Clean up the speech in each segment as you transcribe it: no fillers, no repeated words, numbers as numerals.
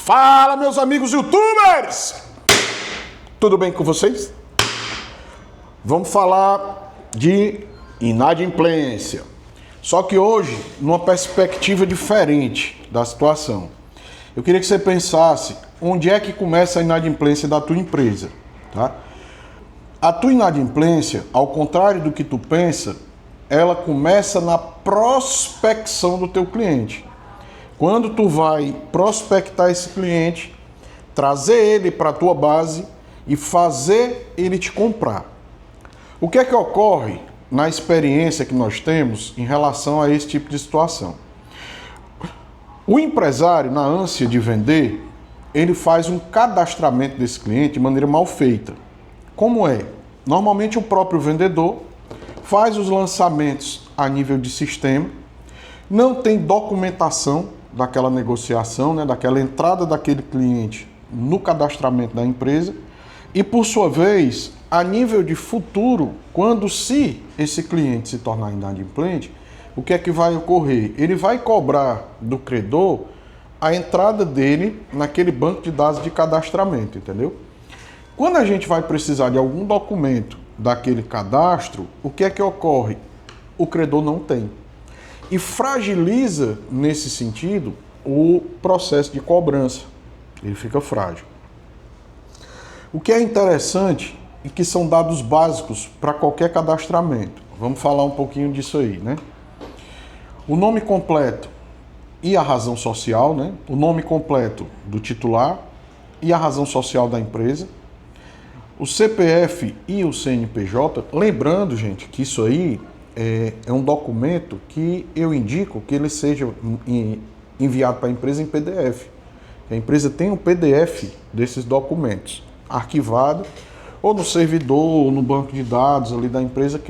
Fala, meus amigos youtubers! Tudo bem com vocês? Vamos falar de inadimplência. Só que hoje, numa perspectiva diferente da situação. Eu queria que você pensasse onde é que começa a inadimplência da tua empresa, tá? A tua inadimplência, ao contrário do que tu pensa, ela começa na prospecção do teu cliente. Quando tu vai prospectar esse cliente, trazer ele para a tua base e fazer ele te comprar. O que é que ocorre na experiência que nós temos em relação a esse tipo de situação? O empresário, na ânsia de vender, ele faz um cadastramento desse cliente de maneira mal feita. Como é? Normalmente o próprio vendedor faz os lançamentos a nível de sistema, não tem documentação daquela negociação, daquela entrada daquele cliente no cadastramento da empresa e, por sua vez, a nível de futuro, se esse cliente se tornar inadimplente, o que é que vai ocorrer? Ele vai cobrar do credor a entrada dele naquele banco de dados de cadastramento, entendeu? Quando a gente vai precisar de algum documento daquele cadastro, o que é que ocorre? O credor não tem. E fragiliza, nesse sentido, o processo de cobrança. Ele fica frágil. O que é interessante e que são dados básicos para qualquer cadastramento. Vamos falar um pouquinho disso aí, né? O nome completo e a razão social, né? O nome completo do titular e a razão social da empresa. O CPF e o CNPJ. Lembrando, gente, que isso aí é um documento que eu indico que ele seja enviado para a empresa em PDF. A empresa tem um PDF desses documentos, arquivado, ou no servidor, ou no banco de dados ali da empresa,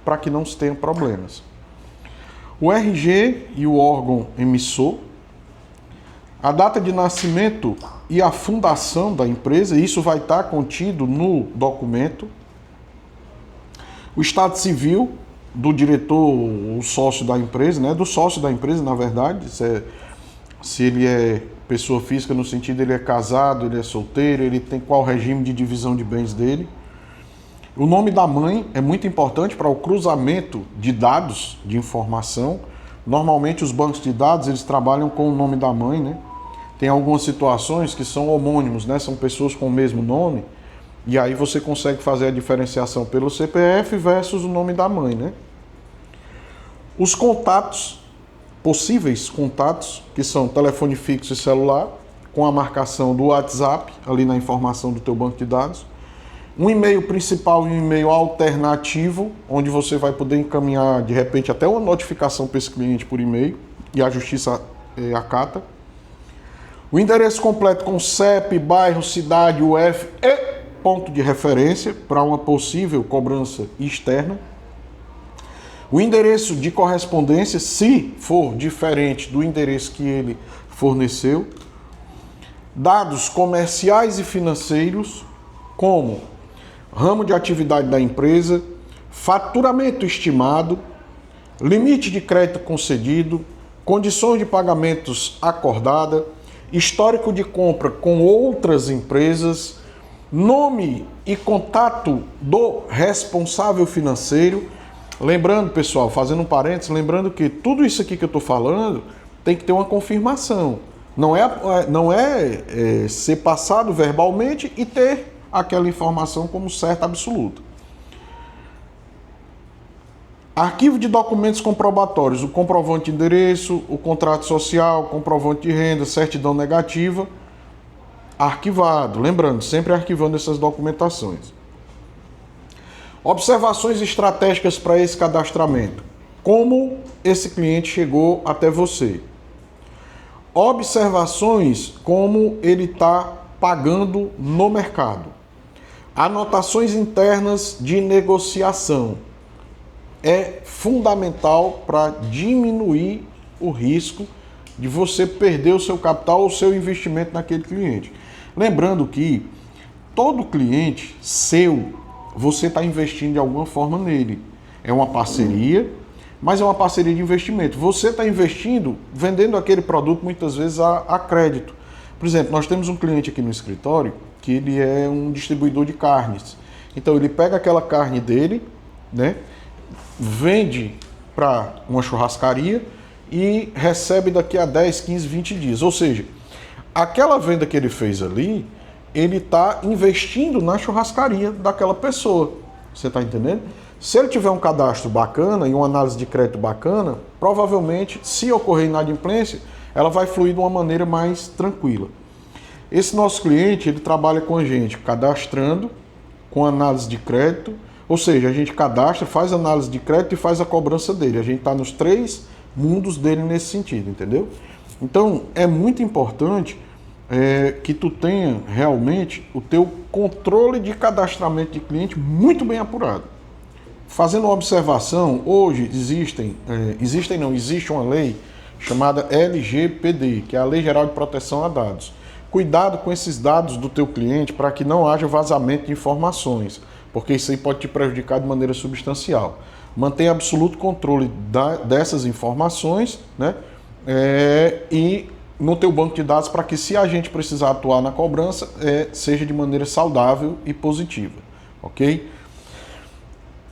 para que não se tenham problemas. O RG e o órgão emissor, a data de nascimento e a fundação da empresa, isso vai estar contido no documento. O estado civil do diretor, o sócio da empresa, do sócio da empresa, na verdade, se ele é pessoa física no sentido ele é casado, ele é solteiro, ele tem qual regime de divisão de bens dele. O nome da mãe é muito importante para o cruzamento de dados, de informação. Normalmente os bancos de dados, eles trabalham com o nome da mãe, Tem algumas situações que são homônimos, São pessoas com o mesmo nome. E aí você consegue fazer a diferenciação pelo CPF versus o nome da mãe, Os contatos, possíveis contatos, que são telefone fixo e celular, com a marcação do WhatsApp, ali na informação do teu banco de dados. Um e-mail principal e um e-mail alternativo, onde você vai poder encaminhar, de repente, até uma notificação para esse cliente por e-mail, e a justiça acata. O endereço completo com CEP, bairro, cidade, UF e ponto de referência para uma possível cobrança externa. O endereço de correspondência, se for diferente do endereço que ele forneceu. Dados comerciais e financeiros, como ramo de atividade da empresa, faturamento estimado, limite de crédito concedido, condições de pagamentos acordada, histórico de compra com outras empresas, nome e contato do responsável financeiro. Lembrando, pessoal, fazendo um parênteses, lembrando que tudo isso aqui que eu estou falando tem que ter uma confirmação. Não é ser passado verbalmente e ter aquela informação como certa absoluta. Arquivo de documentos comprobatórios, o comprovante de endereço, o contrato social, comprovante de renda, certidão negativa, arquivado. Lembrando, sempre arquivando essas documentações. Observações estratégicas para esse cadastramento. Como esse cliente chegou até você. Observações como ele está pagando no mercado. Anotações internas de negociação. É fundamental para diminuir o risco de você perder o seu capital ou o seu investimento naquele cliente. Lembrando que todo cliente seu, você está investindo de alguma forma nele. É uma parceria, mas é uma parceria de investimento. Você está investindo, vendendo aquele produto muitas vezes a crédito. Por exemplo, nós temos um cliente aqui no escritório que ele é um distribuidor de carnes. Então ele pega aquela carne dele, né, vende para uma churrascaria e recebe daqui a 10, 15, 20 dias. Ou seja, aquela venda que ele fez ali, ele está investindo na churrascaria daquela pessoa. Você está entendendo? Se ele tiver um cadastro bacana e uma análise de crédito bacana, provavelmente, se ocorrer inadimplência, ela vai fluir de uma maneira mais tranquila. Esse nosso cliente, ele trabalha com a gente cadastrando, com análise de crédito, ou seja, a gente cadastra, faz análise de crédito e faz a cobrança dele. A gente está nos 3 mundos dele nesse sentido, entendeu? Então, é muito importante que tu tenha realmente o teu controle de cadastramento de cliente muito bem apurado. Fazendo uma observação, hoje existe uma lei chamada LGPD, que é a Lei Geral de Proteção a Dados. Cuidado com esses dados do teu cliente para que não haja vazamento de informações, porque isso aí pode te prejudicar de maneira substancial. Mantenha absoluto controle dessas informações, né? E no teu banco de dados para que, se a gente precisar atuar na cobrança, seja de maneira saudável e positiva, ok?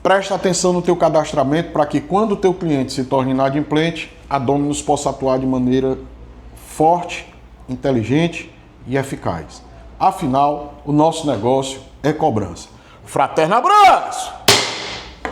Presta atenção no teu cadastramento para que, quando o teu cliente se torne inadimplente, a Dominus possa atuar de maneira forte, inteligente e eficaz. Afinal, o nosso negócio é cobrança. Fraterno abraço!